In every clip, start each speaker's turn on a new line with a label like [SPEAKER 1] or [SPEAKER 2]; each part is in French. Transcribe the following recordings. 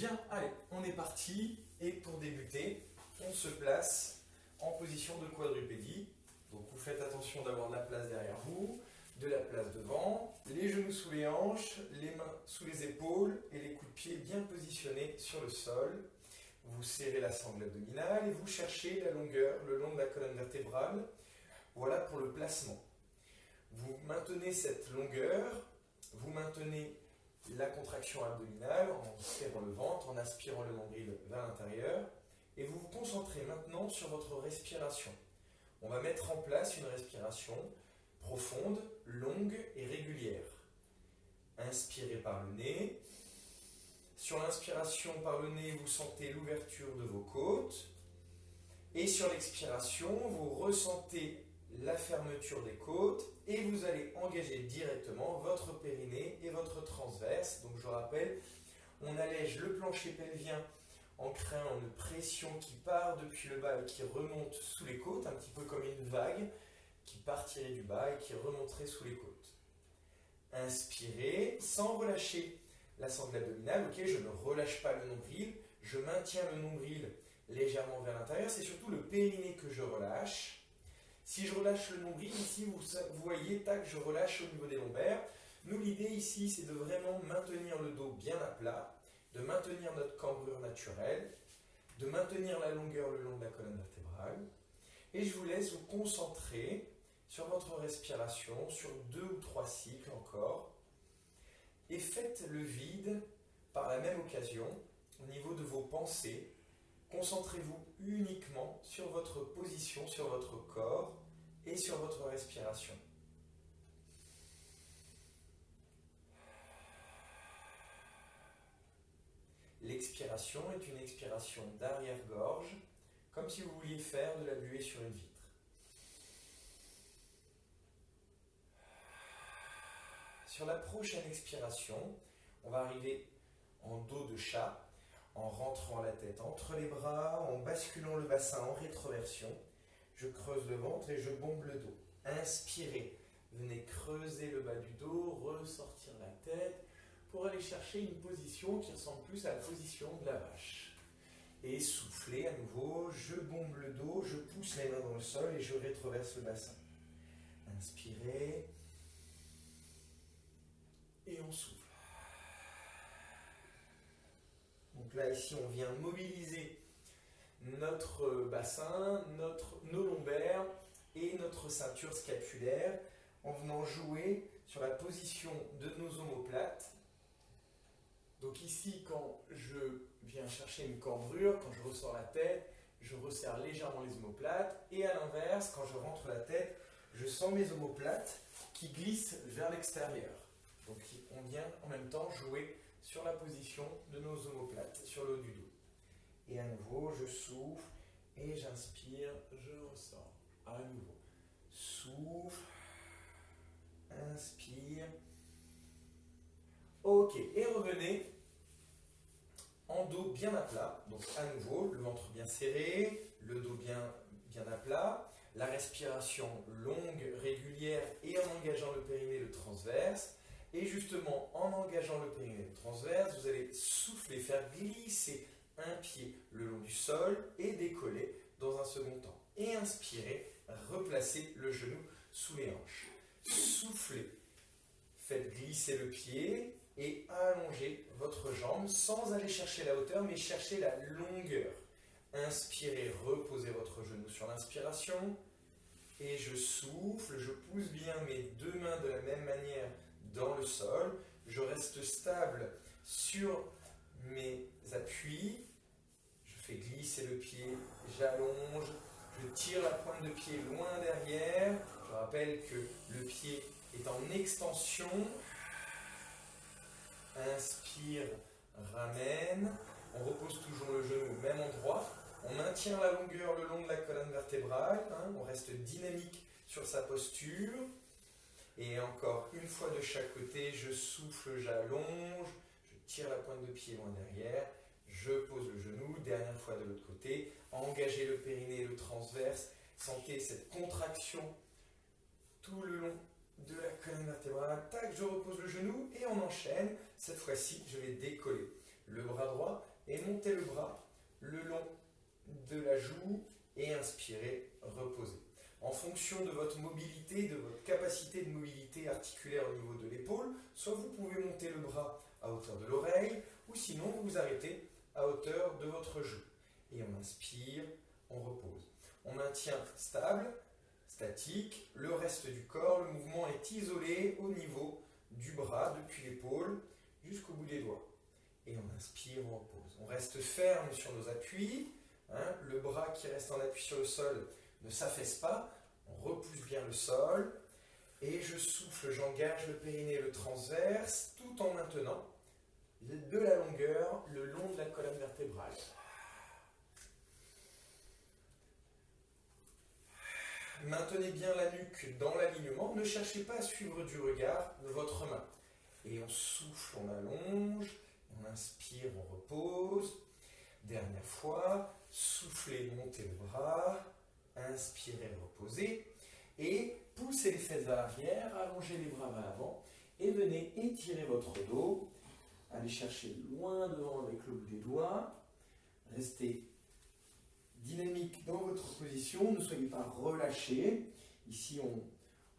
[SPEAKER 1] Bien, allez, on est parti. Et pour débuter, on se place en position de quadrupédie. Donc vous faites attention d'avoir de la place derrière vous, de la place devant, les genoux sous les hanches, les mains sous les épaules et les coudes de pied bien positionnés sur le sol. Vous serrez la sangle abdominale et vous cherchez la longueur le long de la colonne vertébrale. Voilà pour le placement. Vous maintenez cette longueur, vous maintenez la contraction abdominale en serrant le ventre, en aspirant le nombril vers l'intérieur et vous vous concentrez maintenant sur votre respiration. On va mettre en place une respiration profonde, longue et régulière. Inspirez par le nez. Sur l'inspiration par le nez, vous sentez l'ouverture de vos côtes. Et sur l'expiration, vous ressentez la fermeture des côtes et vous allez engager directement votre périnée et votre transverse. Donc je rappelle, on allège le plancher pelvien en créant une pression qui part depuis le bas et qui remonte sous les côtes, un petit peu comme une vague qui partirait du bas et qui remonterait sous les côtes. Inspirez sans relâcher la sangle abdominale. Ok, je ne relâche pas le nombril, je maintiens le nombril légèrement vers l'intérieur. C'est surtout le périnée que je relâche. Si je relâche le nombril, ici, vous voyez, tac, je relâche au niveau des lombaires. Nous, l'idée ici, c'est de vraiment maintenir le dos bien à plat, de maintenir notre cambrure naturelle, de maintenir la longueur le long de la colonne vertébrale. Et je vous laisse vous concentrer sur votre respiration, sur 2 ou 3 cycles encore. Et faites le vide par la même occasion au niveau de vos pensées. Concentrez-vous uniquement sur votre position, sur votre corps et sur votre respiration. L'expiration est une expiration d'arrière-gorge, comme si vous vouliez faire de la buée sur une vitre. Sur la prochaine expiration, on va arriver en dos de chat, en rentrant la tête entre les bras, en basculant le bassin en rétroversion. Je creuse le ventre et je bombe le dos. Inspirez, venez creuser le bas du dos, ressortir la tête pour aller chercher une position qui ressemble plus à la position de la vache. Et soufflez à nouveau, je bombe le dos, je pousse les mains dans le sol et je rétroverse le bassin. Inspirez et on souffle. Donc là, ici, on vient mobiliser notre bassin, nos lombaires et notre ceinture scapulaire en venant jouer sur la position de nos omoplates. Donc ici, quand je viens chercher une cambrure, quand je ressors la tête, je resserre légèrement les omoplates. Et à l'inverse, quand je rentre la tête, je sens mes omoplates qui glissent vers l'extérieur. Donc on vient en même temps jouer sur la position de nos omoplates, sur le haut du dos. Et à nouveau, je souffle et j'inspire, je ressors. À nouveau, souffle, inspire. Ok, et revenez en dos bien à plat. Donc à nouveau, le ventre bien serré, le dos bien à plat, la respiration longue, régulière et en engageant le périnée, le transverse. Et justement, en engageant le périnée transverse, vous allez souffler, faire glisser un pied le long du sol et décoller dans un second temps. Et inspirez, replacez le genou sous les hanches. Soufflez, faites glisser le pied et allongez votre jambe sans aller chercher la hauteur, mais chercher la longueur. Inspirez, reposez votre genou sur l'inspiration. Et je souffle, je pousse bien mes 2 mains de la même manière dans le sol. Je reste stable sur mes appuis. Je fais glisser le pied, j'allonge, je tire la pointe de pied loin derrière. Je rappelle que le pied est en extension. Inspire, ramène. On repose toujours le genou au même endroit. On maintient la longueur le long de la colonne vertébrale. On reste dynamique sur sa posture. Et encore une fois de chaque côté, je souffle, j'allonge, je tire la pointe de pied loin derrière, je pose le genou, dernière fois de l'autre côté, engagez le périnée, le transverse, sentez cette contraction tout le long de la colonne vertébrale. Tac, je repose le genou et on enchaîne. Cette fois-ci, je vais décoller le bras droit et montez le bras le long de la joue et inspirez, reposez. En fonction de votre mobilité, de votre capacité de mobilité articulaire au niveau de l'épaule, soit vous pouvez monter le bras à hauteur de l'oreille, ou sinon vous vous arrêtez à hauteur de votre joue. Et on inspire, on repose. On maintient stable, statique, le reste du corps, le mouvement est isolé au niveau du bras, depuis l'épaule jusqu'au bout des doigts. Et on inspire, on repose. On reste ferme sur nos appuis, le bras qui reste en appui sur le sol ne s'affaisse pas, on repousse bien le sol, et je souffle, j'engage le périnée et le transverse, tout en maintenant de la longueur le long de la colonne vertébrale. Maintenez bien la nuque dans l'alignement, ne cherchez pas à suivre du regard de votre main. Et on souffle, on allonge, on inspire, on repose. Dernière fois, soufflez, montez le bras, inspirez, reposez. Et poussez les fesses vers l'arrière, allongez les bras vers l'avant et venez étirer votre dos. Allez chercher loin devant avec le bout des doigts. Restez dynamique dans votre position, ne soyez pas relâchés. Ici, on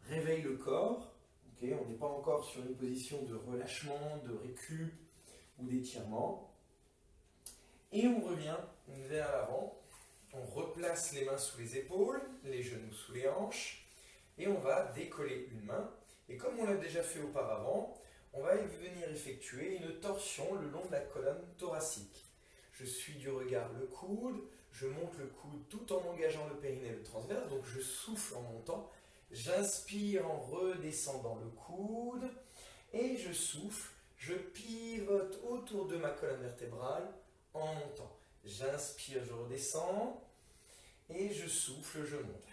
[SPEAKER 1] réveille le corps. Okay, on n'est pas encore sur une position de relâchement, de récup ou d'étirement. Et on revient vers l'avant. On replace les mains sous les épaules, les genoux sous les hanches. Et on va décoller une main. Et comme on l'a déjà fait auparavant, on va venir effectuer une torsion le long de la colonne thoracique. Je suis du regard le coude, je monte le coude tout en engageant le périnée et le transverse, donc je souffle en montant, j'inspire en redescendant le coude, et je souffle, je pivote autour de ma colonne vertébrale en montant. J'inspire, je redescends, et je souffle, je monte.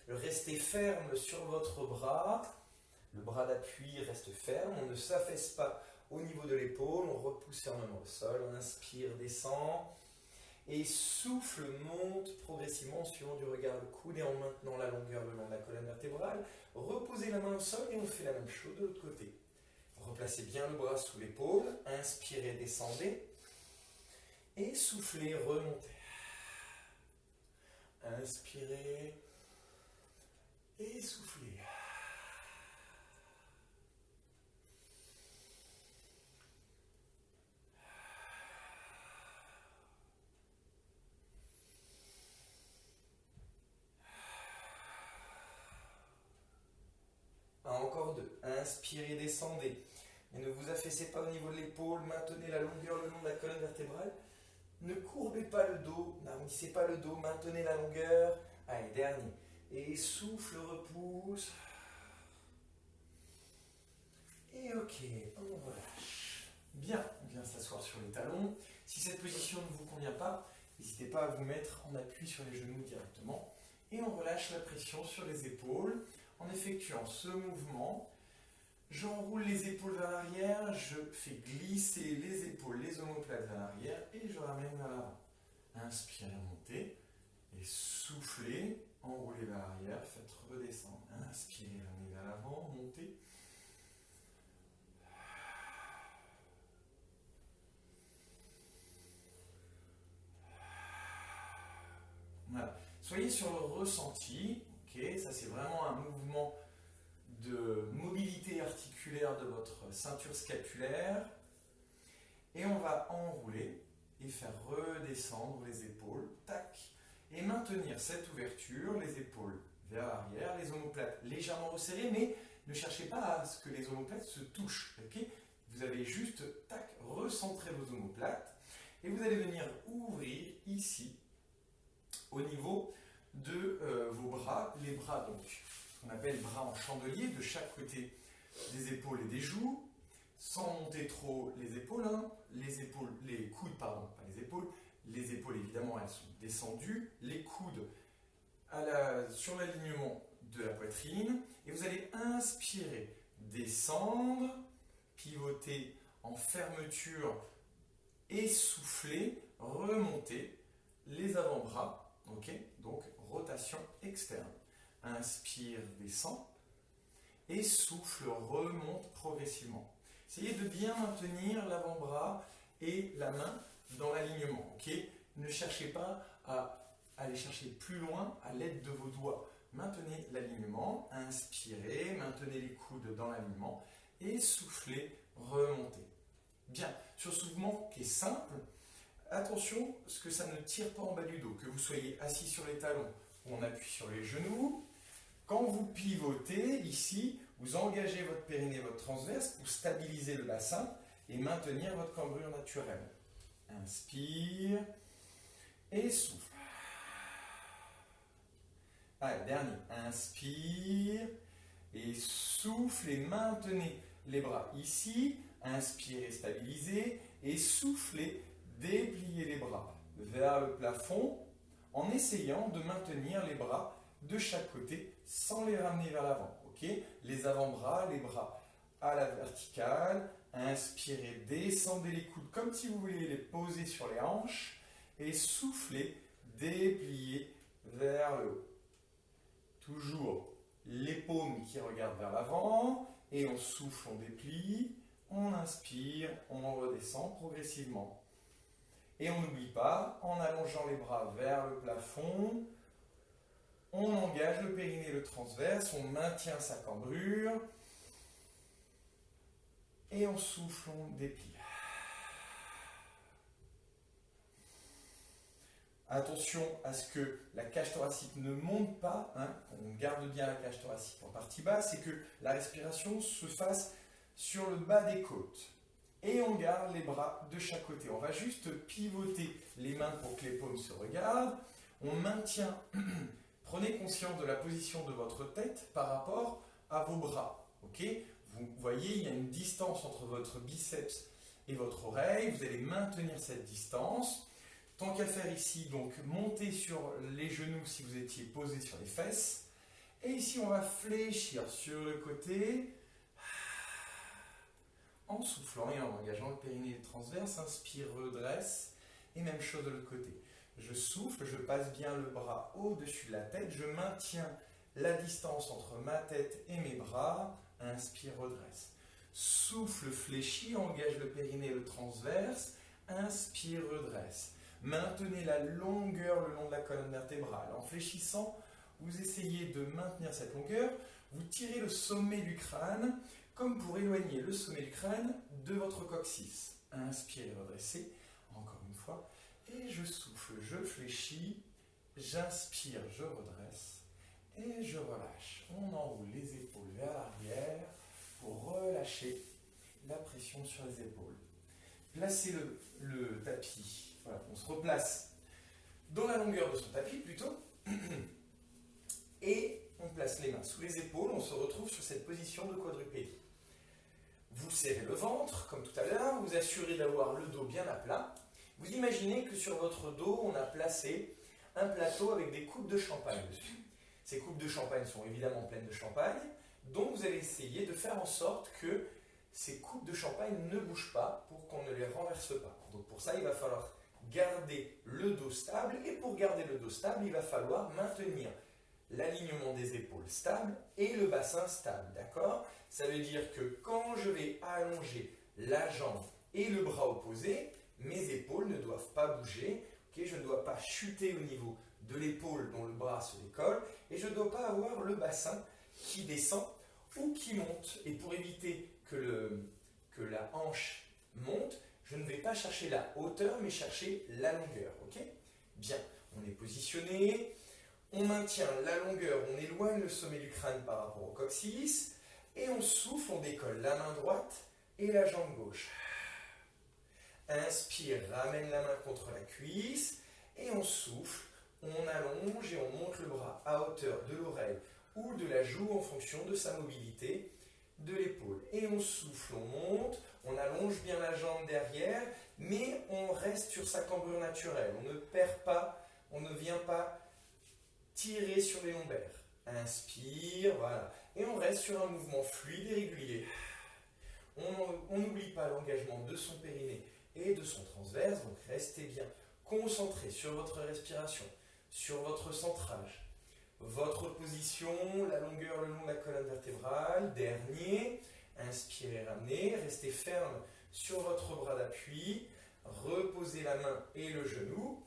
[SPEAKER 1] Restez ferme sur votre bras, le bras d'appui reste ferme, on ne s'affaisse pas au niveau de l'épaule, on repousse fermement le sol, on inspire, descend, et souffle, monte progressivement en suivant du regard le coude et en maintenant la longueur le long de la colonne vertébrale. Reposez la main au sol et on fait la même chose de l'autre côté. Replacez bien le bras sous l'épaule, inspirez, descendez, et soufflez, remontez. Inspirez, et soufflez. Encore deux. Inspirez, descendez. Et ne vous affaissez pas au niveau de l'épaule, maintenez la longueur le long de la colonne vertébrale. Ne courbez pas le dos, n'arrondissez pas le dos, maintenez la longueur. Allez, dernier. Et souffle, repousse. Et ok, on relâche. Bien, on vient s'asseoir sur les talons. Si cette position ne vous convient pas, n'hésitez pas à vous mettre en appui sur les genoux directement. Et on relâche la pression sur les épaules. En effectuant ce mouvement, j'enroule les épaules vers l'arrière, je fais glisser les épaules, les omoplates vers l'arrière et je ramène vers l'avant. Inspirez, montez et soufflez, enroulez vers l'arrière, faites redescendre. Inspirez, ramenez vers l'avant, montez. Voilà. Soyez sur le ressenti. Okay, ça c'est vraiment un mouvement de mobilité articulaire de votre ceinture scapulaire. Et on va enrouler et faire redescendre les épaules. Tac. Et maintenir cette ouverture, les épaules vers l'arrière, les omoplates légèrement resserrées, mais ne cherchez pas à ce que les omoplates se touchent. Okay, vous allez juste tac, recentrer vos omoplates et vous allez venir ouvrir ici au niveau de vos bras, les bras donc, qu'on appelle bras en chandelier, de chaque côté des épaules et des joues, sans monter trop les épaules, les coudes, pardon, pas les épaules évidemment elles sont descendues, les coudes sur l'alignement de la poitrine, et vous allez inspirer, descendre, pivoter en fermeture, essouffler, remonter les avant-bras, ok, donc rotation externe. Inspire, descend, et souffle, remonte progressivement. Essayez de bien maintenir l'avant-bras et la main dans l'alignement. Okay, ne cherchez pas à aller chercher plus loin à l'aide de vos doigts. Maintenez l'alignement, inspirez, maintenez les coudes dans l'alignement et soufflez, remontez. Bien, sur ce mouvement qui est simple, attention à ce que ça ne tire pas en bas du dos, que vous soyez assis sur les talons ou on appuie sur les genoux. Quand vous pivotez ici, vous engagez votre périnée, votre transverse pour stabiliser le bassin et maintenir votre cambrure naturelle. Inspire et souffle. Allez, dernier. Inspire et souffle et maintenez les bras ici. Inspirez, stabilisez et soufflez, dépliez les bras vers le plafond en essayant de maintenir les bras de chaque côté sans les ramener vers l'avant. Okay, les avant-bras, les bras à la verticale. Inspirez, descendez les coudes comme si vous vouliez les poser sur les hanches et soufflez, dépliez vers le haut. Toujours les paumes qui regardent vers l'avant et on souffle, on déplie, on inspire, on redescend progressivement. Et on n'oublie pas, en allongeant les bras vers le plafond, on engage le périnée, le transverse, on maintient sa cambrure et on souffle, on déplie. Attention à ce que la cage thoracique ne monte pas, hein, on garde bien la cage thoracique en partie basse et que la respiration se fasse sur le bas des côtes. Et on garde les bras de chaque côté. On va juste pivoter les mains pour que les paumes se regardent. On maintient, prenez conscience de la position de votre tête par rapport à vos bras. Okay, vous voyez, il y a une distance entre votre biceps et votre oreille. Vous allez maintenir cette distance. Tant qu'à faire ici, donc montez sur les genoux si vous étiez posé sur les fesses. Et ici, on va fléchir sur le côté en soufflant et en engageant le périnée transverse. Inspire, redresse. Et même chose de l'autre côté. Je souffle, je passe bien le bras au-dessus de la tête. Je maintiens la distance entre ma tête et mes bras. Inspire, redresse. Souffle, fléchis, engage le périnée, le transverse. Inspire, redresse. Maintenez la longueur le long de la colonne vertébrale. En fléchissant, vous essayez de maintenir cette longueur. Vous tirez le sommet du crâne comme pour éloigner le sommet du crâne de votre coccyx. Inspirez, redressez. Encore une fois. Et je souffle, je fléchis. J'inspire, je redresse. Et je relâche. On enroule les épaules vers l'arrière pour relâcher la pression sur les épaules. Placez le tapis. Voilà, on se replace dans la longueur de son tapis plutôt. Et on place les mains sous les épaules. On se retrouve sur cette position de quadrupédie. Vous serrez le ventre, comme tout à l'heure. Vous assurez d'avoir le dos bien à plat. Vous imaginez que sur votre dos, on a placé un plateau avec des coupes de champagne dessus. Ces coupes de champagne sont évidemment pleines de champagne. Donc vous allez essayer de faire en sorte que ces coupes de champagne ne bougent pas pour qu'on ne les renverse pas. Donc pour ça, il va falloir garder le dos stable. Et pour garder le dos stable, il va falloir maintenir l'alignement des épaules stable et le bassin stable. D'accord ? Ça veut dire que quand je vais allonger la jambe et le bras opposé, mes épaules ne doivent pas bouger. Okay, je ne dois pas chuter au niveau de l'épaule dont le bras se décolle. Et je ne dois pas avoir le bassin qui descend ou qui monte. Et pour éviter que la hanche monte, je ne vais pas chercher la hauteur, mais chercher la longueur. Okay ? Bien, on est positionné, on maintient la longueur, on éloigne le sommet du crâne par rapport au coccyx, et on souffle, on décolle la main droite et la jambe gauche. Inspire, ramène la main contre la cuisse, et on souffle, on allonge et on monte le bras à hauteur de l'oreille ou de la joue en fonction de sa mobilité de l'épaule. Et on souffle, on monte, on allonge bien la jambe derrière, mais on reste sur sa cambrure naturelle. On ne perd pas, on ne vient pas tirer sur les lombaires. Inspire, voilà. Et on reste sur un mouvement fluide et régulier. On n'oublie pas l'engagement de son périnée et de son transverse, donc restez bien concentré sur votre respiration, sur votre centrage, votre position, la longueur le long de la colonne vertébrale. Dernier, Inspirez, ramenez, restez ferme sur votre bras d'appui, reposez la main et le genou,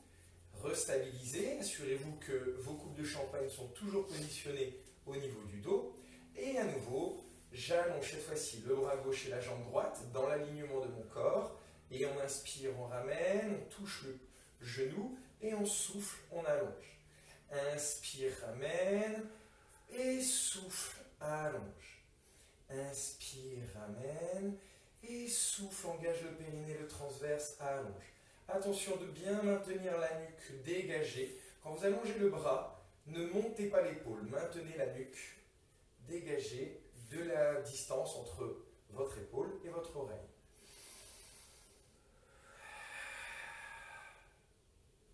[SPEAKER 1] restabilisez, assurez-vous que vos coupes de champagne sont toujours positionnées au niveau du dos, et à nouveau, j'allonge cette fois-ci le bras gauche et la jambe droite dans l'alignement de mon corps, et on inspire, on ramène, on touche le genou, et on souffle, on allonge. Inspire, ramène, et souffle, allonge. Inspire, ramène, et souffle, engage le périnée, le transverse, allonge. Attention de bien maintenir la nuque dégagée. Quand vous allongez le bras, ne montez pas l'épaule, maintenez la nuque dégagée de la distance entre votre épaule et votre oreille.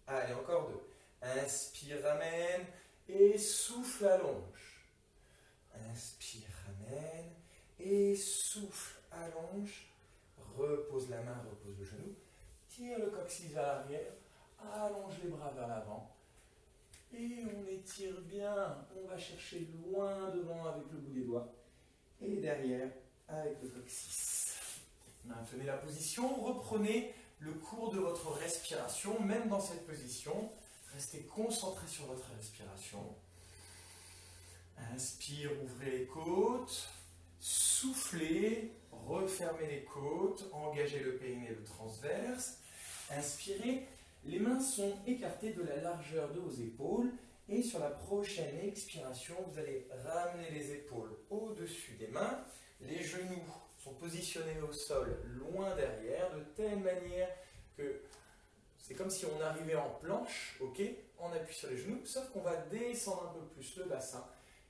[SPEAKER 1] Allez, encore deux. Inspire, ramène, et souffle, allonge. Inspire, ramène, et souffle, allonge. Repose la main, repose le genou. Tire le coccyx vers l'arrière, allonge les bras vers l'avant. Et on étire bien. On va chercher loin devant avec le bout des doigts. Et derrière avec le coccyx. Maintenez la position, reprenez le cours de votre respiration, même dans cette position. Restez concentré sur votre respiration. Inspire, ouvrez les côtes. Soufflez, refermez les côtes, engagez le périnée, le transverse. Inspirez, les mains sont écartées de la largeur de vos épaules. Et sur la prochaine expiration, vous allez ramener les épaules au-dessus des mains. Les genoux sont positionnés au sol, loin derrière, de telle manière que c'est comme si on arrivait en planche, ok? On appuie sur les genoux, sauf qu'on va descendre un peu plus le bassin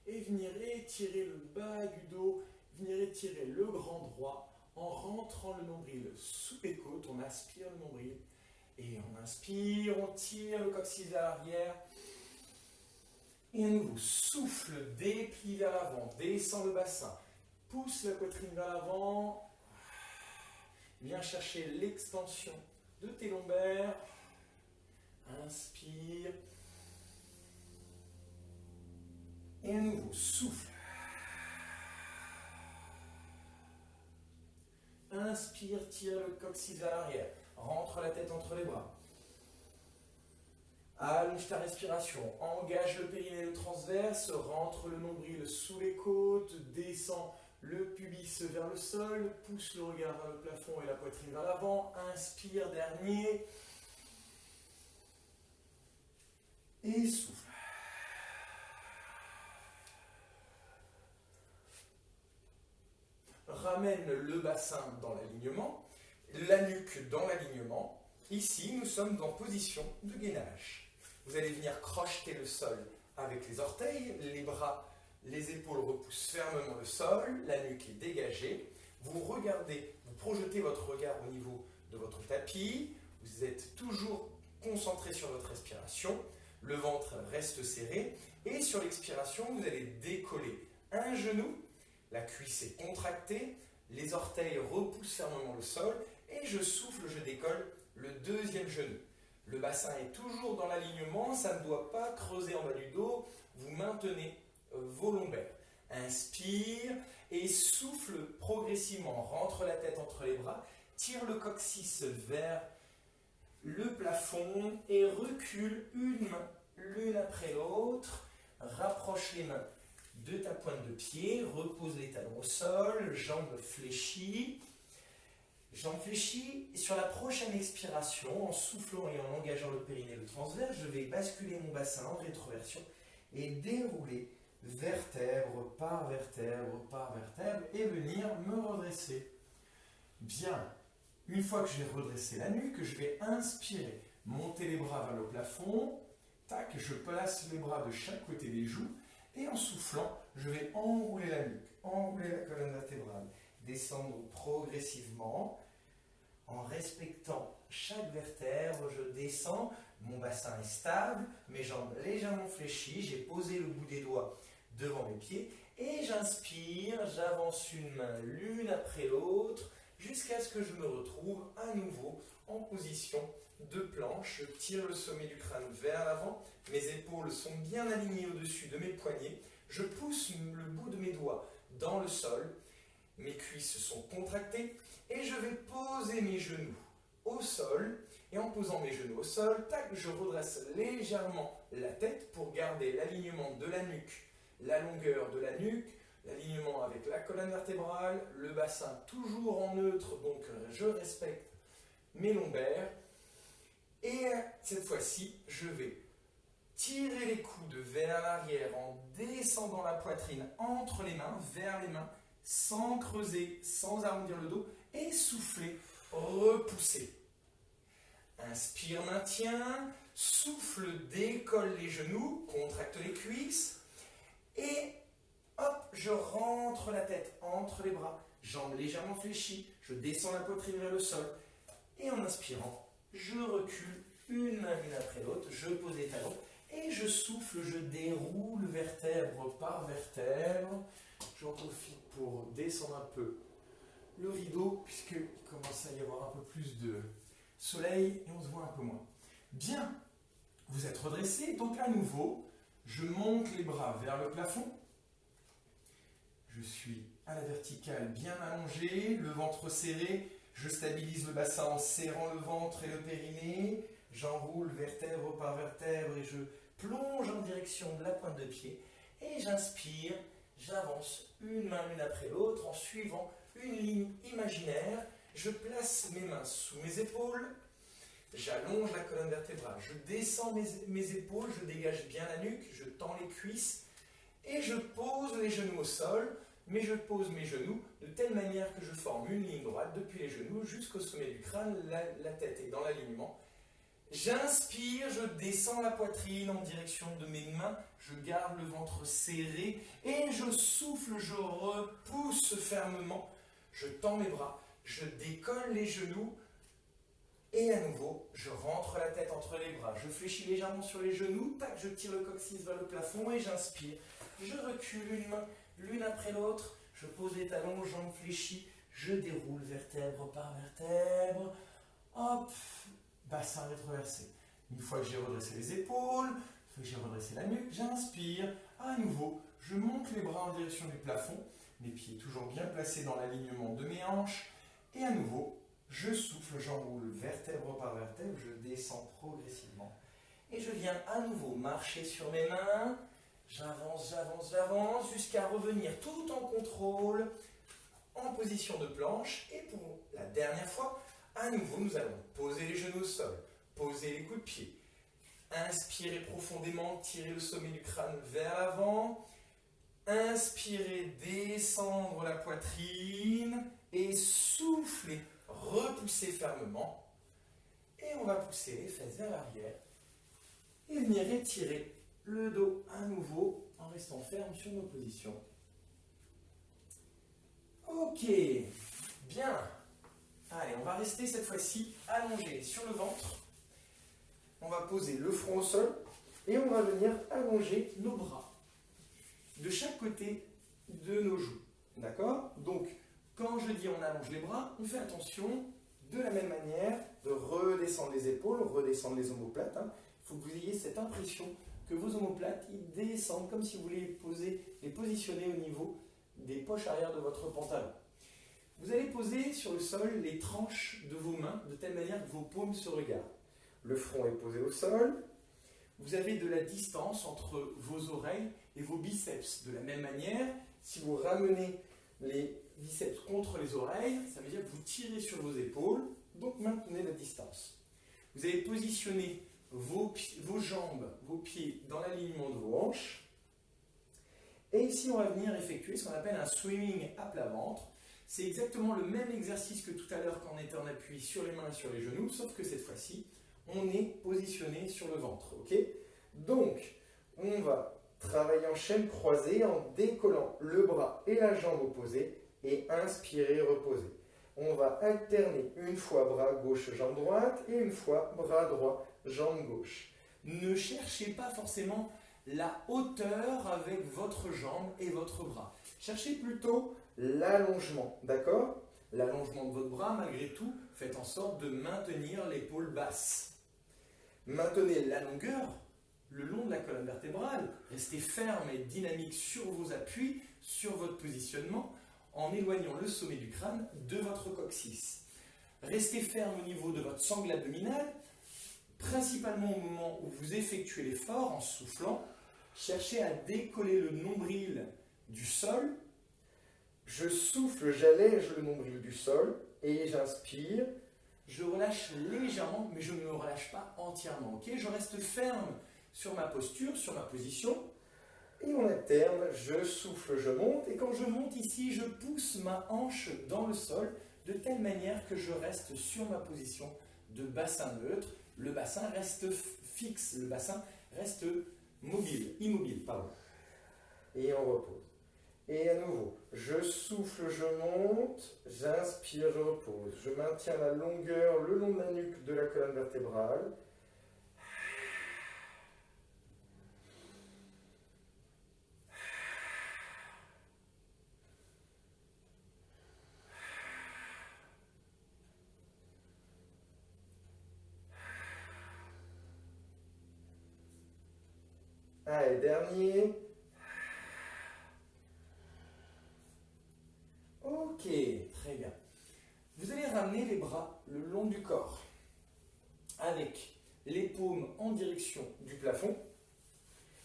[SPEAKER 1] et venir étirer le bas du dos, venir étirer le grand droit en rentrant le nombril sous les côtes. On aspire le nombril et on inspire, on tire le coccyx vers l'arrière. Et à nouveau, souffle, déplie vers l'avant, descend le bassin, pousse la poitrine vers l'avant, viens chercher l'extension de tes lombaires, inspire, et à nouveau, souffle. Inspire, tire le coccyx vers l'arrière, rentre la tête entre les bras. Allonge ta respiration, engage le périnée, le transverse, rentre le nombril sous les côtes, descend le pubis vers le sol, pousse le regard vers le plafond et la poitrine vers l'avant, inspire, dernier, et souffle. Ramène le bassin dans l'alignement, la nuque dans l'alignement. Ici, nous sommes en position de gainage. Vous allez venir crocheter le sol avec les orteils, les bras, les épaules repoussent fermement le sol, la nuque est dégagée. Vous regardez, vous projetez votre regard au niveau de votre tapis, vous êtes toujours concentré sur votre respiration, le ventre reste serré, et sur l'expiration, vous allez décoller un genou, la cuisse est contractée, les orteils repoussent fermement le sol, et je souffle, je décolle le deuxième genou. Le bassin est toujours dans l'alignement, ça ne doit pas creuser en bas du dos, vous maintenez vos lombaires. Inspire et souffle progressivement, rentre la tête entre les bras, tire le coccyx vers le plafond et recule une main l'une après l'autre, rapproche les mains de ta pointe de pied, repose les talons au sol, jambes fléchies. Jambes fléchies, et sur la prochaine expiration, en soufflant et en engageant le périnée, le transverse, je vais basculer mon bassin en rétroversion et dérouler vertèbre par vertèbre par vertèbre et venir me redresser. Bien, une fois que j'ai redressé la nuque, je vais inspirer, monter les bras vers le plafond, tac, je place les bras de chaque côté des joues et en soufflant, je vais enrouler la nuque, enrouler la colonne vertébrale, descendre progressivement. En respectant chaque vertèbre, je descends, mon bassin est stable, mes jambes légèrement fléchies, j'ai posé le bout des doigts devant mes pieds et j'inspire, j'avance une main l'une après l'autre jusqu'à ce que je me retrouve à nouveau en position de planche. Je tire le sommet du crâne vers l'avant, mes épaules sont bien alignées au-dessus de mes poignets, je pousse le bout de mes doigts dans le sol mes cuisses sont contractées et je vais poser mes genoux au sol. Et en posant mes genoux au sol, tac, je redresse légèrement la tête pour garder l'alignement de la nuque, la longueur de la nuque, l'alignement avec la colonne vertébrale, le bassin toujours en neutre, donc je respecte mes lombaires. Et cette fois-ci, je vais tirer les coudes vers l'arrière en descendant la poitrine entre les mains, vers les mains, sans creuser, sans arrondir le dos, et souffler, repousser. Inspire, maintien, souffle, décolle les genoux, contracte les cuisses, et hop, je rentre la tête entre les bras, jambes légèrement fléchies, je descends la poitrine vers le sol, et en inspirant, je recule une main l'une après l'autre, je pose les talons, et je souffle, je déroule vertèbre par vertèbre. J'en profite pour descendre un peu le rideau, puisqu'il commence à y avoir un peu plus de soleil, et on se voit un peu moins. Bien, vous êtes redressé, donc à nouveau, je monte les bras vers le plafond. Je suis à la verticale bien allongé, le ventre serré. Je stabilise le bassin en serrant le ventre et le périnée. J'enroule vertèbre par vertèbre et je plonge en direction de la pointe de pied. Et j'inspire, j'avance une main l'une après l'autre en suivant une ligne imaginaire. Je place mes mains sous mes épaules. J'allonge la colonne vertébrale. Je descends mes épaules, je dégage bien la nuque, je tends les cuisses. Et je pose les genoux au sol. Mais je pose mes genoux de telle manière que je forme une ligne droite depuis les genoux jusqu'au sommet du crâne, la tête est dans l'alignement. J'inspire, je descends la poitrine en direction de mes mains, je garde le ventre serré et je souffle, je repousse fermement, je tends mes bras, je décolle les genoux et à nouveau, je rentre la tête entre les bras, je fléchis légèrement sur les genoux, tac, je tire le coccyx vers le plafond et j'inspire, je recule une main l'une après l'autre, je pose les talons, jambes fléchies, je déroule vertèbre par vertèbre, hop, bassin rétroversé. Une fois que j'ai redressé les épaules, une fois que j'ai redressé la nuque, j'inspire, à nouveau, je monte les bras en direction du plafond, mes pieds toujours bien placés dans l'alignement de mes hanches, et à nouveau, je souffle, j'enroule vertèbre par vertèbre, je descends progressivement, et je viens à nouveau marcher sur mes mains. J'avance, j'avance, j'avance, jusqu'à revenir tout en contrôle, en position de planche. Et pour la dernière fois, à nouveau, nous allons poser les genoux au sol, poser les coups de pied. Inspirez profondément, tirez le sommet du crâne vers l'avant. Inspirez, descendre la poitrine. Et soufflez, repoussez fermement. Et on va pousser les fesses vers l'arrière. Et venir étirer le dos à nouveau en restant ferme sur nos positions. Ok, bien. Allez, on va rester cette fois-ci allongé sur le ventre. On va poser le front au sol et on va venir allonger nos bras de chaque côté de nos joues. D'accord? Donc, quand je dis on allonge les bras, on fait attention de la même manière de redescendre les épaules, redescendre les omoplates. Il faut que vous ayez cette impression que vos omoplates ils descendent comme si vous les positionner au niveau des poches arrière de votre pantalon. Vous allez poser sur le sol les tranches de vos mains de telle manière que vos paumes se regardent. Le front est posé au sol. Vous avez de la distance entre vos oreilles et vos biceps. De la même manière, si vous ramenez les biceps contre les oreilles, ça veut dire que vous tirez sur vos épaules, donc maintenez la distance. Vous allez positionner vos jambes, vos pieds dans l'alignement de vos hanches. Et ici, on va venir effectuer ce qu'on appelle un swimming à plat ventre. C'est exactement le même exercice que tout à l'heure quand on était en appui sur les mains et sur les genoux, sauf que cette fois-ci, on est positionné sur le ventre. Okay? Donc, on va travailler en chaîne croisée en décollant le bras et la jambe opposée et inspirer, reposer. On va alterner une fois bras gauche, jambe droite et une fois bras droit, jambe gauche. Ne cherchez pas forcément la hauteur avec votre jambe et votre bras. Cherchez plutôt l'allongement, d'accord? L'allongement de votre bras, malgré tout, faites en sorte de maintenir l'épaule basse. Maintenez la longueur le long de la colonne vertébrale. Restez ferme et dynamique sur vos appuis, sur votre positionnement. en éloignant le sommet du crâne de votre coccyx. Restez ferme au niveau de votre sangle abdominale, principalement au moment où vous effectuez l'effort en soufflant. Cherchez à décoller le nombril du sol. Je souffle, j'allège le nombril du sol et j'inspire. Je relâche légèrement, mais je ne me relâche pas entièrement. Okay, je reste ferme sur ma posture, sur ma position. Et en alterne, je souffle, je monte. Et quand je monte ici, je pousse ma hanche dans le sol de telle manière que je reste sur ma position de bassin neutre. Le bassin reste fixe, le bassin reste immobile, pardon. Et on repose. Et à nouveau, je souffle, je monte, j'inspire, je repose. Je maintiens la longueur le long de la nuque de la colonne vertébrale. Allez, dernier. Ok, très bien. Vous allez ramener les bras le long du corps, avec les paumes en direction du plafond,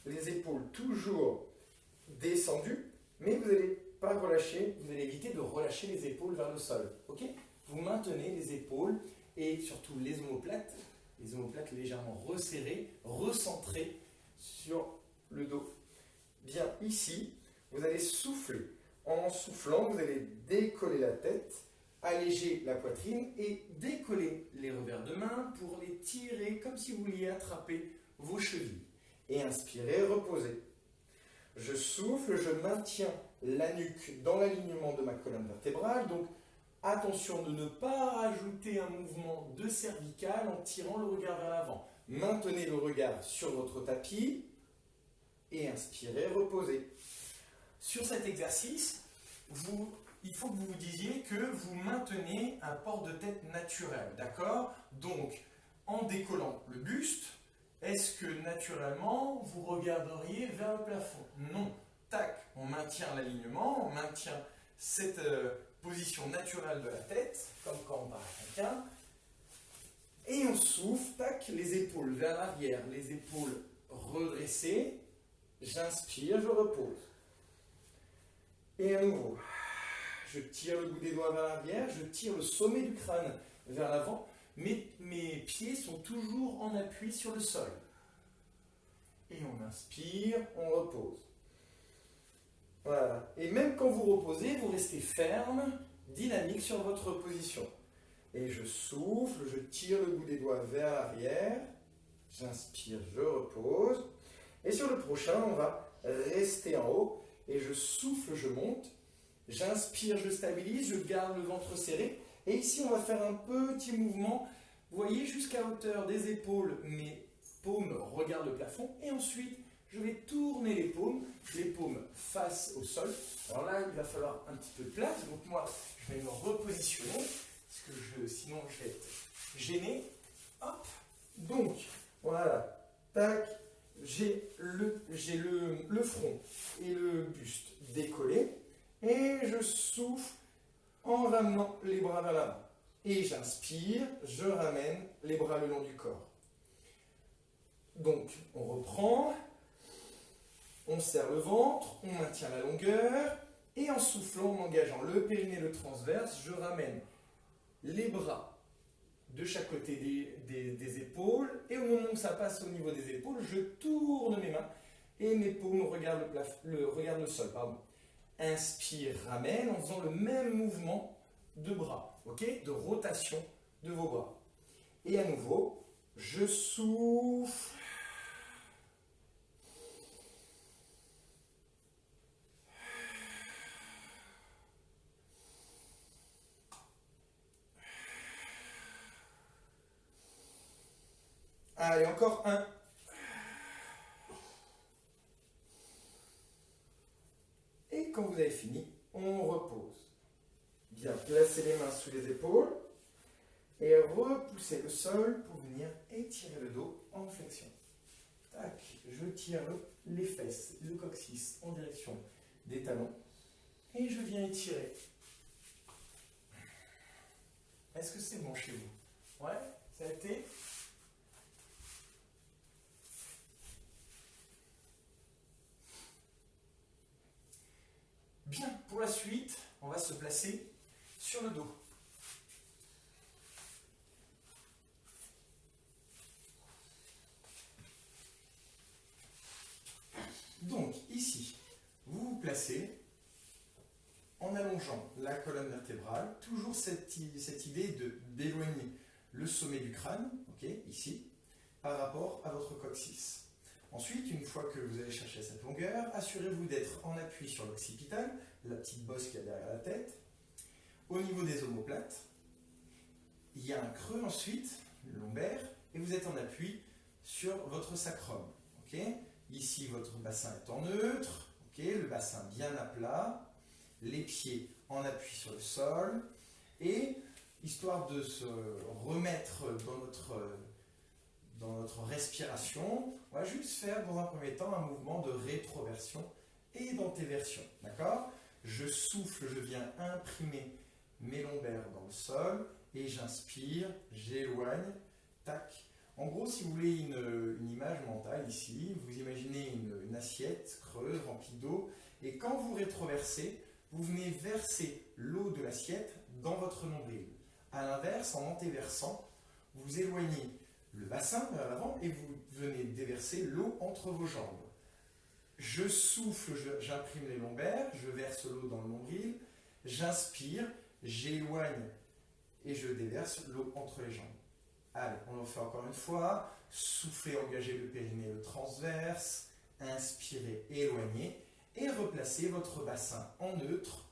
[SPEAKER 1] les épaules toujours descendues, mais vous n'allez pas relâcher, vous allez éviter de relâcher les épaules vers le sol. Ok? Vous maintenez les épaules et surtout les omoplates légèrement resserrées, recentrées sur le dos. Bien, ici, vous allez souffler. En soufflant, vous allez décoller la tête, alléger la poitrine et décoller les revers de main pour les tirer comme si vous vouliez attraper vos chevilles. Et inspirez, reposez. Je souffle, je maintiens la nuque dans l'alignement de ma colonne vertébrale. Donc, attention de ne pas rajouter un mouvement de cervical en tirant le regard vers l'avant. Maintenez le regard sur votre tapis et inspirez, reposez. Sur cet exercice, il faut que vous vous disiez que vous maintenez un port de tête naturel, d'accord? Donc, en décollant le buste, est-ce que naturellement, vous regarderiez vers le plafond? Non. Tac, on maintient l'alignement, on maintient cette position naturelle de la tête, comme quand on parle à quelqu'un. Et on souffle, tac, les épaules vers l'arrière, les épaules redressées. J'inspire, je repose. Et à nouveau, je tire le bout des doigts vers l'arrière, je tire le sommet du crâne vers l'avant. Mes pieds sont toujours en appui sur le sol. Et on inspire, on repose. Voilà. Et même quand vous reposez, vous restez ferme, dynamique sur votre position. Et je souffle, je tire le bout des doigts vers l'arrière. J'inspire, je repose. Et sur le prochain, on va rester en haut. Et je souffle, je monte. J'inspire, je stabilise, je garde le ventre serré. Et ici, on va faire un petit mouvement. Vous voyez, jusqu'à hauteur des épaules, mes paumes regardent le plafond. Et ensuite, je vais tourner les paumes face au sol. Alors là, il va falloir un petit peu de place. Donc moi, je vais me repositionner. Parce que sinon, je vais être gêné. Hop. Donc, voilà. Tac. J'ai le front et le buste décollés. Et je souffle en ramenant les bras vers l'avant. Et j'inspire, je ramène les bras le long du corps. Donc, on reprend, on serre le ventre, on maintient la longueur, et en soufflant, en engageant le périnée, le transverse, je ramène les bras de chaque côté des épaules, et au moment où ça passe au niveau des épaules, je tourne mes mains, et mes paumes regardent le sol. Inspire, ramène, en faisant le même mouvement de bras, ok, de rotation de vos bras. Et à nouveau, je souffle. Allez, encore un. Et quand vous avez fini, on repose. Bien, placez les mains sous les épaules et repoussez le sol pour venir étirer le dos en flexion. Tac, je tire les fesses, le coccyx en direction des talons. Et je viens étirer. Est-ce que c'est bon chez vous? Ouais, ça a été? Bien, pour la suite, on va se placer sur le dos. Donc, ici, vous vous placez en allongeant la colonne vertébrale, toujours cette idée d'éloigner le sommet du crâne, okay, ici, par rapport à votre coccyx. Ensuite, une fois que vous allez chercher cette longueur, assurez-vous d'être en appui sur l'occipital, la petite bosse qu'il y a derrière la tête. Au niveau des omoplates, il y a un creux ensuite, le lombaire, et vous êtes en appui sur votre sacrum. Okay. Ici, votre bassin est en neutre, okay, le bassin bien à plat, les pieds en appui sur le sol, et histoire de se remettre dans notre respiration, on va juste faire dans un premier temps un mouvement de rétroversion et d'antéversion. D'accord? Je souffle, je viens imprimer mes lombaires dans le sol, et j'inspire, j'éloigne, tac. En gros, si vous voulez une image mentale ici, vous imaginez une assiette creuse, remplie d'eau, et quand vous rétroversez, vous venez verser l'eau de l'assiette dans votre nombril. A l'inverse, en antéversant, vous éloignez le bassin vers l'avant et vous venez déverser l'eau entre vos jambes. Je souffle, j'imprime les lombaires, je verse l'eau dans le nombril, j'inspire, j'éloigne et je déverse l'eau entre les jambes. Allez, on le fait encore une fois. Soufflez, engagez le périnée, le transverse, inspirez, éloignez et replacez votre bassin en neutre,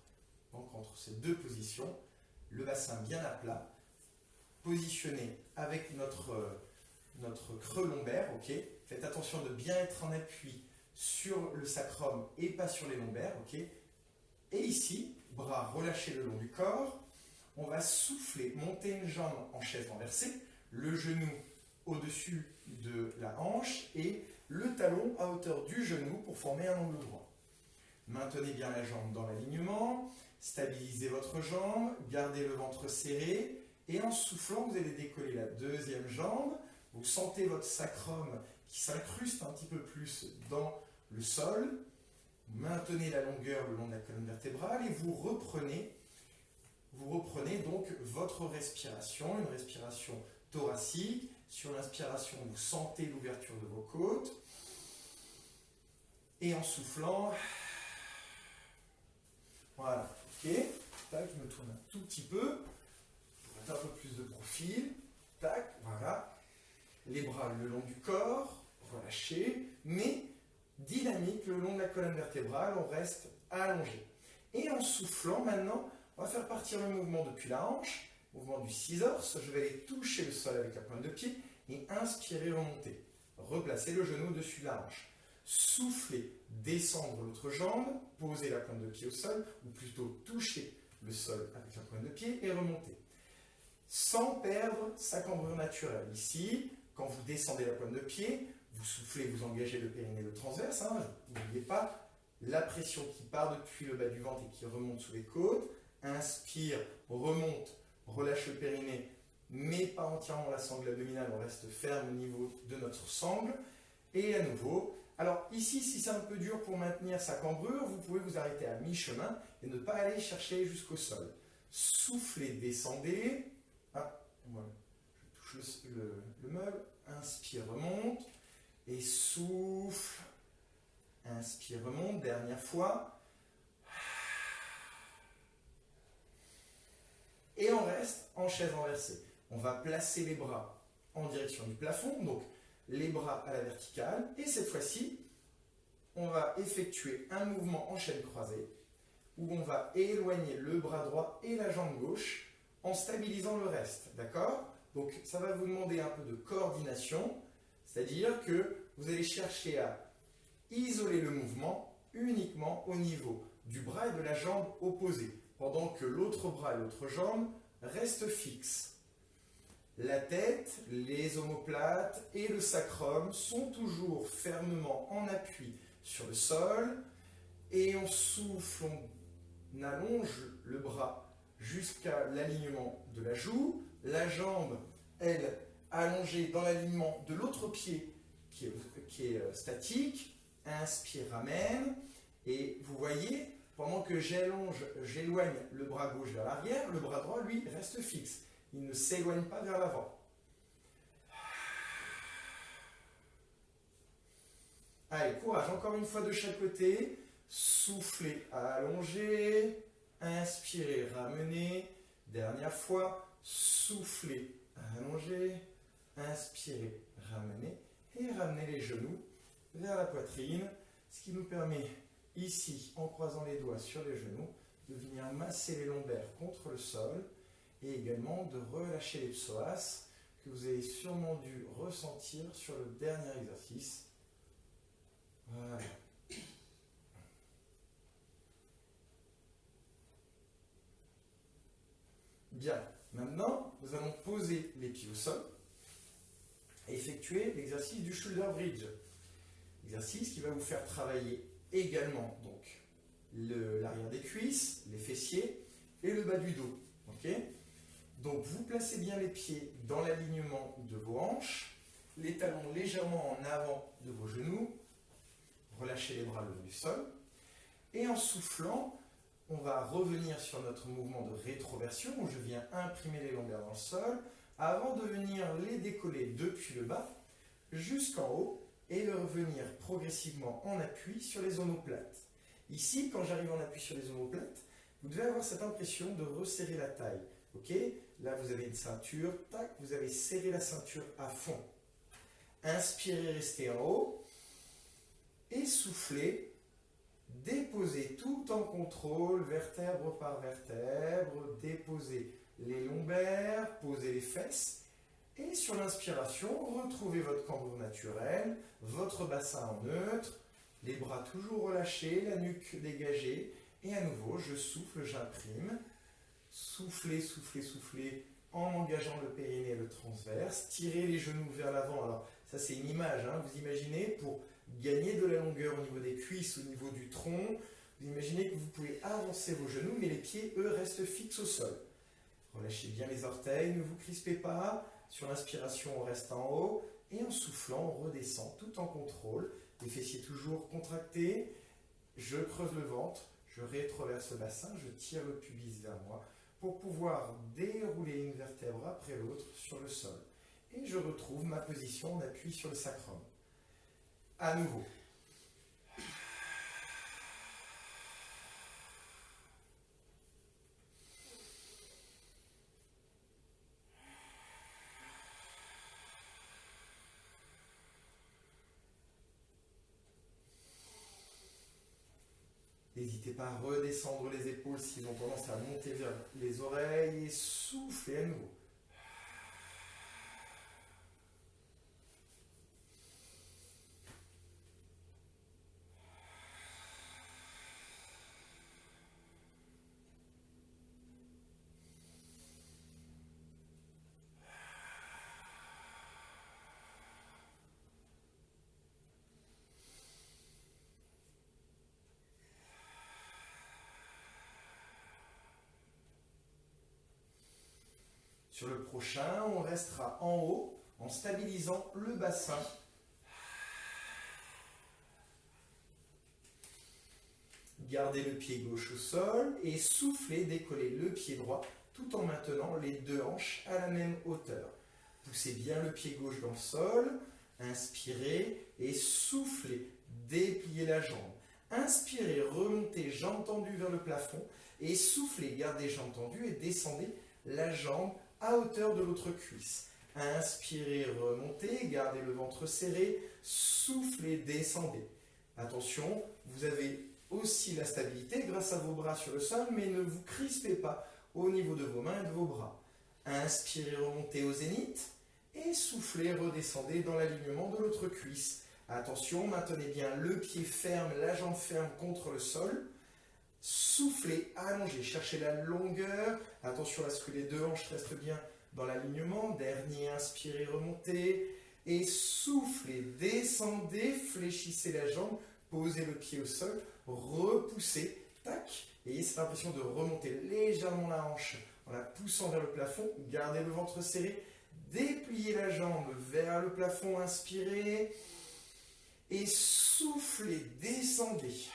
[SPEAKER 1] donc entre ces deux positions, le bassin bien à plat, positionné avec notre creux lombaire, ok. Faites attention de bien être en appui sur le sacrum et pas sur les lombaires, ok. Et ici, bras relâchés le long du corps, on va souffler, monter une jambe en chaise renversée, le genou au-dessus de la hanche et le talon à hauteur du genou pour former un angle droit. Maintenez bien la jambe dans l'alignement, stabilisez votre jambe, gardez le ventre serré et en soufflant, vous allez décoller la deuxième jambe. Vous sentez votre sacrum qui s'incruste un petit peu plus dans le sol. Maintenez la longueur le long de la colonne vertébrale et vous reprenez donc votre respiration, une respiration thoracique. Sur l'inspiration, vous sentez l'ouverture de vos côtes. Et en soufflant, voilà, ok. Tac, je me tourne un tout petit peu. Pour mettre un peu plus de profil. Tac, voilà. Les bras le long du corps, relâchés, mais dynamique le long de la colonne vertébrale, on reste allongé. Et en soufflant, maintenant, on va faire partir le mouvement depuis la hanche, mouvement du scissors. Je vais aller toucher le sol avec la pointe de pied et inspirer, remonter. Replacer le genou au-dessus de la hanche. Souffler, descendre l'autre jambe, poser la pointe de pied au sol, ou plutôt toucher le sol avec la pointe de pied et remonter. Sans perdre sa cambrure naturelle. Ici, quand vous descendez la pointe de pied, vous soufflez, vous engagez le périnée, le transverse. N'oubliez pas la pression qui part depuis le bas du ventre et qui remonte sous les côtes. Inspire, remonte, relâche le périnée, mais pas entièrement la sangle abdominale, on reste ferme au niveau de notre sangle. Et à nouveau, alors ici, si c'est un peu dur pour maintenir sa cambrure, vous pouvez vous arrêter à mi-chemin et ne pas aller chercher jusqu'au sol. Soufflez, descendez. Voilà. Je touche le meuble. Inspire, remonte. Et souffle. Inspire, remonte. Dernière fois. Et on reste en chaise renversée. On va placer les bras en direction du plafond, donc les bras à la verticale. Et cette fois-ci, on va effectuer un mouvement en chaîne croisée où on va éloigner le bras droit et la jambe gauche en stabilisant le reste. D'accord? Donc ça va vous demander un peu de coordination, c'est-à-dire que vous allez chercher à isoler le mouvement uniquement au niveau du bras et de la jambe opposée, pendant que l'autre bras et l'autre jambe restent fixes. La tête, les omoplates et le sacrum sont toujours fermement en appui sur le sol et on souffle, on allonge le bras jusqu'à l'alignement de la joue. La jambe, elle, allongée dans l'alignement de l'autre pied qui est statique. Inspire, ramène. Et vous voyez, pendant que j'éloigne le bras gauche vers l'arrière, le bras droit, lui, reste fixe. Il ne s'éloigne pas vers l'avant. Allez, courage, encore une fois de chaque côté. Soufflez, allongez. Inspirez, ramenez. Dernière fois. Soufflez, allongez. Inspirez, ramenez. Et ramenez les genoux vers la poitrine. Ce qui nous permet, ici, en croisant les doigts sur les genoux, de venir masser les lombaires contre le sol. Et également de relâcher les psoas que vous avez sûrement dû ressentir sur le dernier exercice. Voilà. Bien. Maintenant, nous allons poser les pieds au sol et effectuer l'exercice du shoulder bridge. Exercice qui va vous faire travailler également donc l'arrière des cuisses, les fessiers et le bas du dos. Okay, donc vous placez bien les pieds dans l'alignement de vos hanches, les talons légèrement en avant de vos genoux. Relâchez les bras le long du sol. Et en soufflant, on va revenir sur notre mouvement de rétroversion où je viens imprimer les lombaires dans le sol avant de venir les décoller depuis le bas jusqu'en haut et de revenir progressivement en appui sur les omoplates. Ici, quand j'arrive en appui sur les omoplates, vous devez avoir cette impression de resserrer la taille. Okay, là, vous avez une ceinture, tac, vous avez serré la ceinture à fond. Inspirez, restez en haut. Et soufflez, déposez tout en contrôle, vertèbre par vertèbre, déposez les lombaires, posez les fesses. Et sur l'inspiration, retrouvez votre cambrure naturelle, votre bassin en neutre, les bras toujours relâchés, la nuque dégagée. Et à nouveau, je souffle, j'imprime. Soufflez, soufflez, soufflez en engageant le périnée et le transverse. Tirez les genoux vers l'avant. Alors, ça c'est une image, hein. Vous imaginez, pour gagner de la longueur au niveau des cuisses, au niveau du tronc, vous imaginez que vous pouvez avancer vos genoux, mais les pieds, eux, restent fixes au sol. Relâchez bien les orteils, ne vous crispez pas. Sur l'inspiration, on reste en haut. Et en soufflant, on redescend tout en contrôle. Les fessiers toujours contractés. Je creuse le ventre, je rétroverse le bassin, je tire le pubis vers moi pour pouvoir dérouler une vertèbre après l'autre sur le sol. Et je retrouve ma position en appui sur le sacrum. À nouveau. N'hésitez pas à redescendre les épaules s'ils ont tendance à monter vers les oreilles et soufflez à nouveau. Sur le prochain, on restera en haut en stabilisant le bassin. Gardez le pied gauche au sol et soufflez, décollez le pied droit tout en maintenant les deux hanches à la même hauteur. Poussez bien le pied gauche dans le sol, inspirez et soufflez, dépliez la jambe. Inspirez, remontez, jambes tendues vers le plafond et soufflez, gardez jambes tendues et descendez la jambe à hauteur de l'autre cuisse. Inspirez, remontez, gardez le ventre serré, soufflez, descendez. Attention, vous avez aussi la stabilité grâce à vos bras sur le sol, mais ne vous crispez pas au niveau de vos mains et de vos bras. Inspirez, remontez au zénith et soufflez, redescendez dans l'alignement de l'autre cuisse. Attention, maintenez bien le pied ferme, la jambe ferme contre le sol. Soufflez, allongez, cherchez la longueur. Attention à ce que les deux hanches restent bien dans l'alignement. Dernier, inspirez, remontez. Et soufflez, descendez, fléchissez la jambe, posez le pied au sol, repoussez, tac, et cette impression de remonter légèrement la hanche en la poussant vers le plafond. Gardez le ventre serré, dépliez la jambe vers le plafond, inspirez, et soufflez, descendez,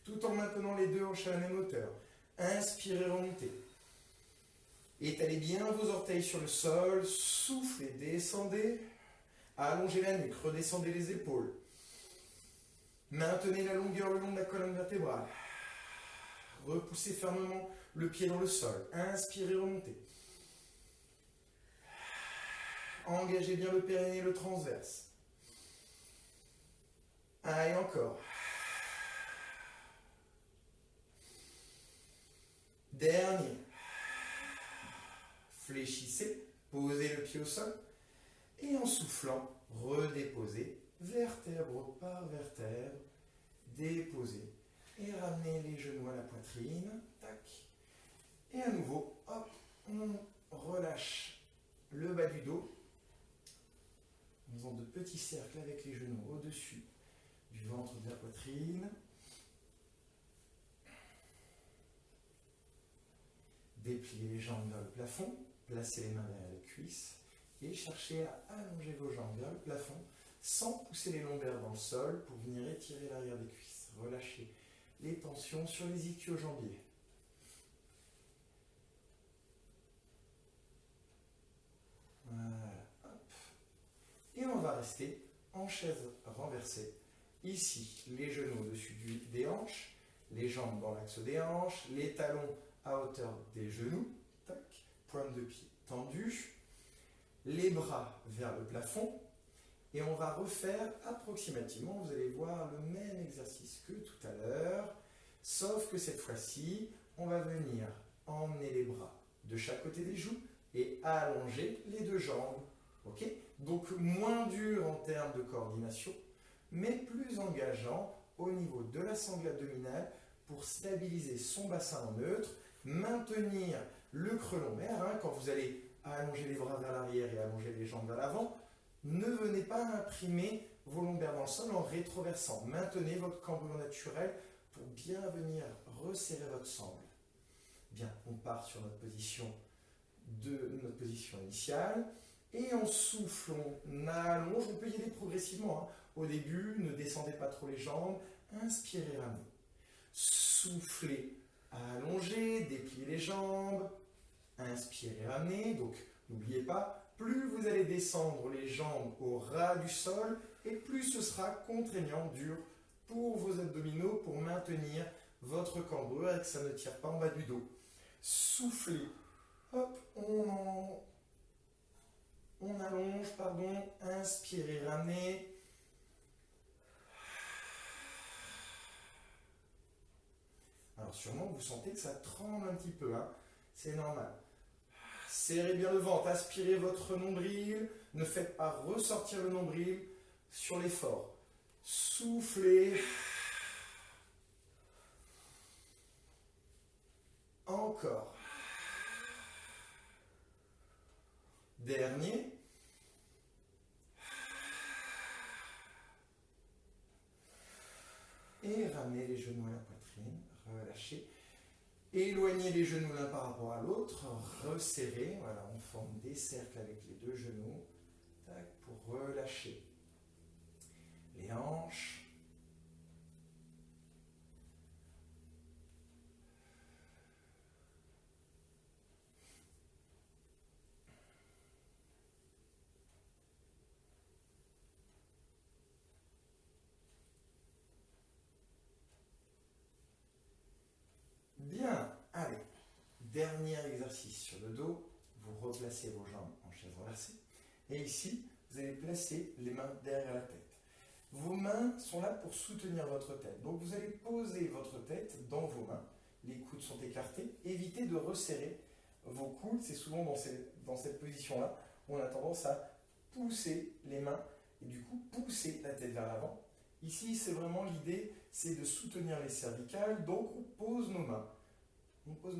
[SPEAKER 1] tout en maintenant les deux hanches à la même hauteur. Inspirez, remontez. Étalez bien vos orteils sur le sol, soufflez, descendez, allongez la nuque, redescendez les épaules. Maintenez la longueur le long de la colonne vertébrale. Repoussez fermement le pied dans le sol. Inspirez, remontez. Engagez bien le périnée et le transverse. Et encore. Dernier. Fléchissez, posez le pied au sol. Et en soufflant, redéposez vertèbre par vertèbre. Déposez. Et ramenez les genoux à la poitrine. Tac. Et à nouveau, hop, on relâche le bas du dos. En faisant de petits cercles avec les genoux au-dessus du ventre de la poitrine. Dépliez les jambes vers le plafond. Placez les mains derrière les cuisses. Et cherchez à allonger vos jambes vers le plafond sans pousser les lombaires dans le sol pour venir étirer l'arrière des cuisses. Relâchez les tensions sur les ischio-jambiers. Voilà, hop. Et on va rester en chaise renversée. Ici, les genoux au-dessus des hanches, les jambes dans l'axe des hanches, les talons à hauteur des genoux, tac, pointe de pied tendue, les bras vers le plafond. Et on va refaire approximativement, vous allez voir, le même exercice que tout à l'heure, sauf que cette fois-ci, on va venir emmener les bras de chaque côté des joues et allonger les deux jambes. Okay, donc moins dur en termes de coordination, mais plus engageant au niveau de la sangle abdominale pour stabiliser son bassin en neutre, maintenir le creux lombaire. Quand vous allez allonger les bras vers l'arrière et allonger les jambes vers l'avant, ne venez pas imprimer vos lombaires dans le sol en rétroversant. Maintenez votre cambrure naturelle pour bien venir resserrer votre sangle. Bien, on part sur notre position initiale. Et en souffle, on allonge, on peut y aller progressivement. Au début, ne descendez pas trop les jambes. Inspirez, ramenez. Soufflez, allongez, dépliez les jambes. Inspirez, ramenez. Donc, n'oubliez pas, plus vous allez descendre les jambes au ras du sol, et plus ce sera contraignant, dur pour vos abdominaux, pour maintenir votre cambrure et que ça ne tire pas en bas du dos. Soufflez. Hop, on allonge, inspirez, ramenez. Alors sûrement vous sentez que ça tremble un petit peu, c'est normal. Serrez bien le ventre, aspirez votre nombril, ne faites pas ressortir le nombril sur l'effort. Soufflez. Encore. Dernier. Et ramenez les genoux à la poitrine, relâchez. Éloignez les genoux l'un par rapport à l'autre, resserrez. Voilà, on forme des cercles avec les deux genoux. Tac, pour relâcher les hanches. Bien, allez, dernier exercice sur le dos, vous replacez vos jambes en chaise renversée, et ici, vous allez placer les mains derrière la tête. Vos mains sont là pour soutenir votre tête, donc vous allez poser votre tête dans vos mains, les coudes sont écartés, évitez de resserrer vos coudes, c'est souvent dans cette position-là, où on a tendance à pousser les mains, et du coup pousser la tête vers l'avant. Ici, c'est vraiment l'idée, c'est de soutenir les cervicales, donc on pose nos mains. On pose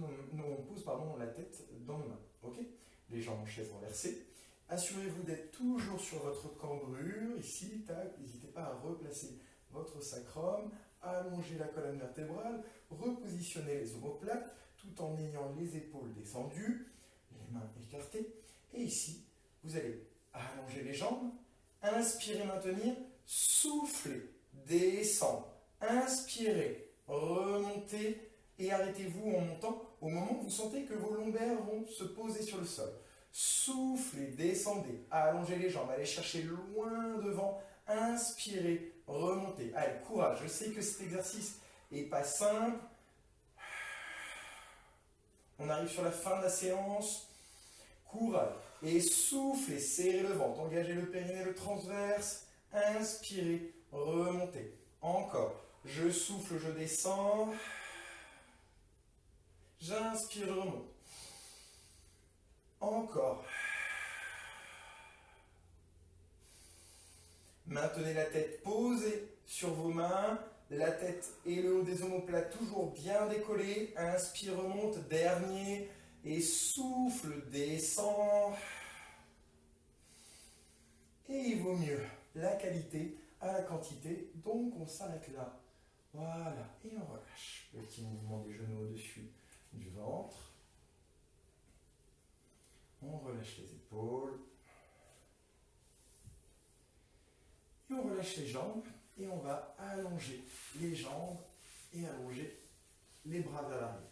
[SPEAKER 1] la tête dans nos mains. Okay, les jambes en chaise renversée. Assurez-vous d'être toujours sur votre cambrure. Ici, tac, n'hésitez pas à replacer votre sacrum. allonger la colonne vertébrale, repositionner les omoplates tout en ayant les épaules descendues, les mains écartées. Et ici, vous allez allonger les jambes, inspirez, maintenir, soufflez, descendre, inspirez, remontez et arrêtez-vous en montant au moment où vous sentez que vos lombaires vont se poser sur le sol. Soufflez, descendez, allongez les jambes, allez chercher loin devant, inspirez, remontez. Allez, courage, je sais que cet exercice n'est pas simple. On arrive sur la fin de la séance. Courage. Et soufflez, serrez le ventre, engagez le périnée, le transverse. Inspirez, remontez. Encore. Je souffle, je descends. J'inspire, je remonte. Encore. Maintenez la tête posée sur vos mains. La tête et le haut des omoplates toujours bien décollés. Inspire, remonte. Dernier. Et souffle, descend. Et il vaut mieux la qualité à la quantité. Donc on s'arrête là. Voilà. Et on relâche. Petit mouvement des genoux au-dessus du ventre. On relâche les épaules. Et on relâche les jambes. Et on va allonger les jambes et allonger les bras vers l'arrière.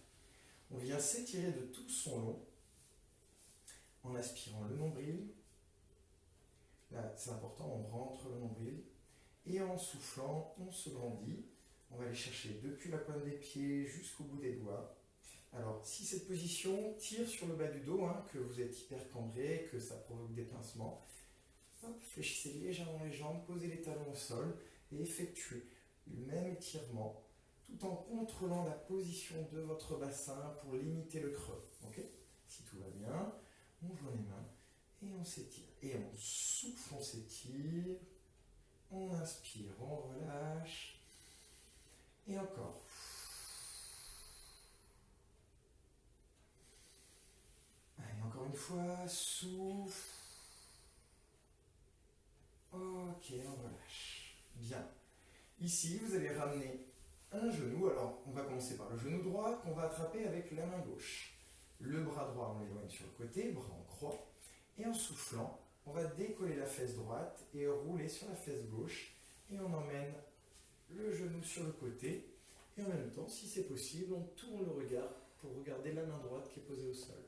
[SPEAKER 1] On vient s'étirer de tout son long en aspirant le nombril. Là, c'est important, on rentre le nombril. Et en soufflant, on se grandit. On va aller chercher depuis la pointe des pieds jusqu'au bout des doigts. Alors, si cette position tire sur le bas du dos, que vous êtes hyper cambré, que ça provoque des pincements, fléchissez légèrement les jambes, posez les talons au sol et effectuez le même étirement tout en contrôlant la position de votre bassin pour limiter le creux. Okay, si tout va bien, on joint les mains et on s'étire. Et on souffle, on s'étire. On inspire, on relâche. Et encore. Allez, encore une fois, souffle. Ok, on relâche. Bien. Ici, vous allez ramener un genou. Alors, on va commencer par le genou droit qu'on va attraper avec la main gauche. Le bras droit, on l'éloigne sur le côté, bras en croix. Et en soufflant, on va décoller la fesse droite et rouler sur la fesse gauche. Et on emmène le genou sur le côté. Et en même temps, si c'est possible, on tourne le regard pour regarder la main droite qui est posée au sol.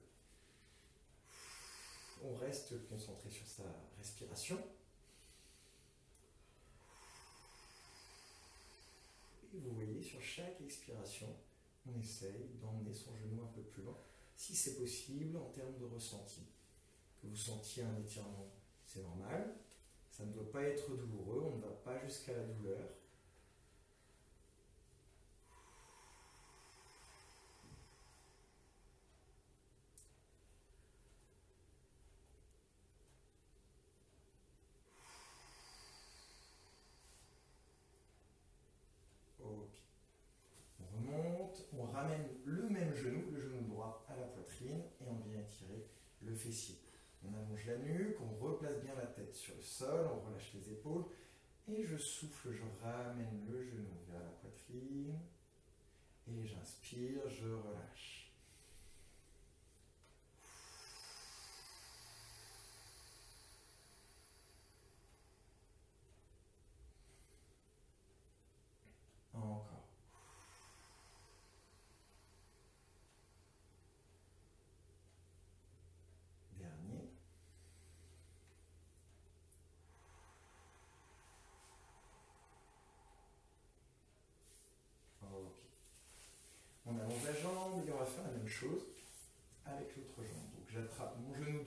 [SPEAKER 1] On reste concentré sur sa respiration. Et vous voyez, sur chaque expiration, on essaye d'emmener son genou un peu plus loin, si c'est possible en termes de ressenti. Que vous sentiez un étirement, c'est normal. Ça ne doit pas être douloureux, on ne va pas jusqu'à la douleur. Ok. On remonte, on ramène le même genou, le genou droit à la poitrine et on vient étirer le fessier. On allonge la nuque, on replace bien la tête sur le sol, on relâche les épaules et je souffle, je ramène le genou vers la poitrine et j'inspire, je relâche. Encore. Dernier. Ok. On allonge la jambe et on va faire la même chose avec l'autre jambe. Donc j'attrape mon genou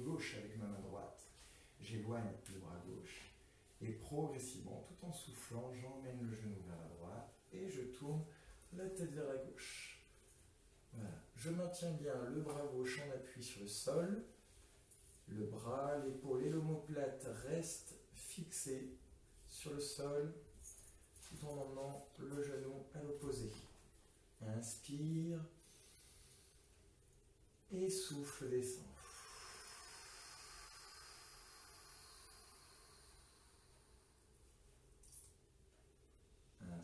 [SPEAKER 1] gauche avec ma main droite. J'éloigne le bras gauche. Et progressivement, tout en soufflant, j'emmène le genou vers la droite et je tourne la tête vers la gauche. Voilà. Je maintiens bien le bras gauche en appui sur le sol. Le bras, l'épaule et l'omoplate restent fixés sur le sol tout en emmenant le genou à l'opposé. Inspire et souffle, descend.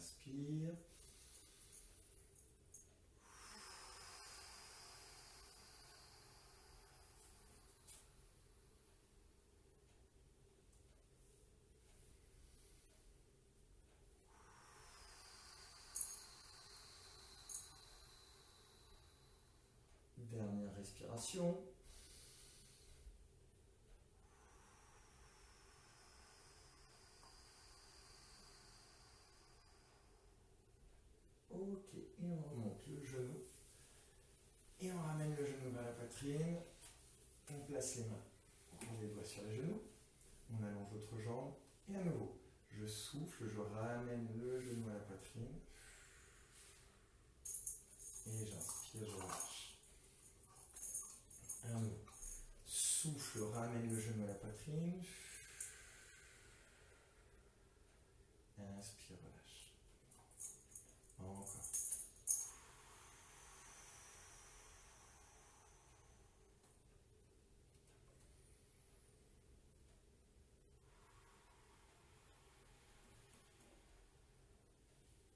[SPEAKER 1] inspire. Dernière respiration. Ok, et on remonte le genou. Et on ramène le genou vers la poitrine. On place les mains, on pose les doigts sur les genoux. On allonge l'autre jambe. Et à nouveau, je souffle, je ramène le genou à la poitrine. Et j'inspire, je relâche. À nouveau, souffle, ramène le genou à la poitrine. Inspire, relâche. Encore.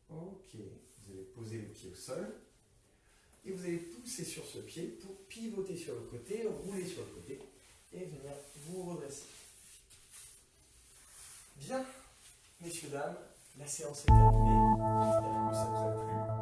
[SPEAKER 1] Ok, vous allez poser le pied au sol et vous allez pousser sur ce pied pour pivoter sur le côté, rouler sur le côté et venir vous redresser. Bien, messieurs, dames, la séance est terminée. J'espère que ça vous a plu.